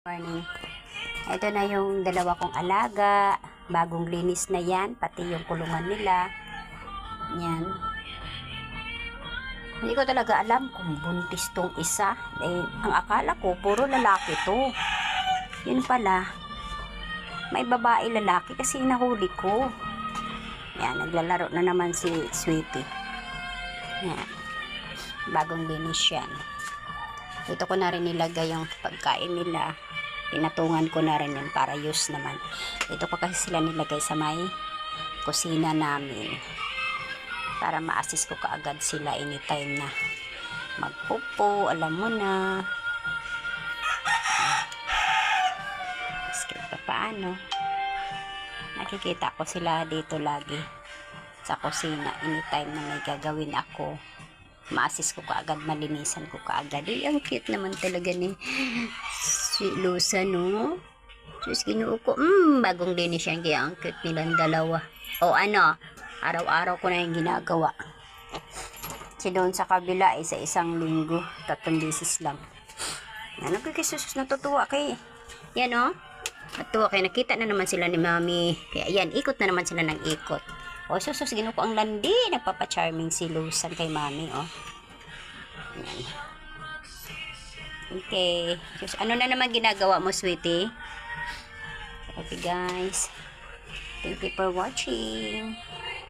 Morning. Ito na yung dalawa kong alaga. Bagong linis na yan. Pati yung kulungan nila. Yan. Hindi ko talaga alam kung buntis tong isa. Ang akala ko, puro lalaki to. Yun pala. May babae lalaki kasi nahuli ko. Yan. Naglalaro na naman si Sweetie. Yan. Bagong linis yan. Dito ko na rin nilagay yung pagkain nila. Pinatungan ko na rin yun para use naman. Dito ko kasi sila nilagay sa may kusina namin. Para ma-assist ko kaagad sila anytime na magpupo. Alam mo na. Skip pa paano. Nakikita ko sila dito lagi sa kusina. Anytime na may gagawin ako, ma-assist ko kaagad, malinisan ko kaagad. Ang cute naman talaga ni si Lusa, no? Sus, ginuo ko. Bagong linis yan. Kaya ang cute nilang dalawa. O ano, araw-araw ko na yung ginagawa. Si doon sa kabila, sa isang linggo, 3 beses lang. Ano kay sus, natutuwa kay. Yan, o. Natuwa kay. Nakita na naman sila ni Mami. Kaya yan, ikot na naman sila ng ikot. O, sus, ginuo ko ang landi. Nagpapa-charming si Lusan kay Mami, o. Yan. Okay. Just, ano na naman ginagawa mo, Sweetie? Okay, guys. Thank you for watching.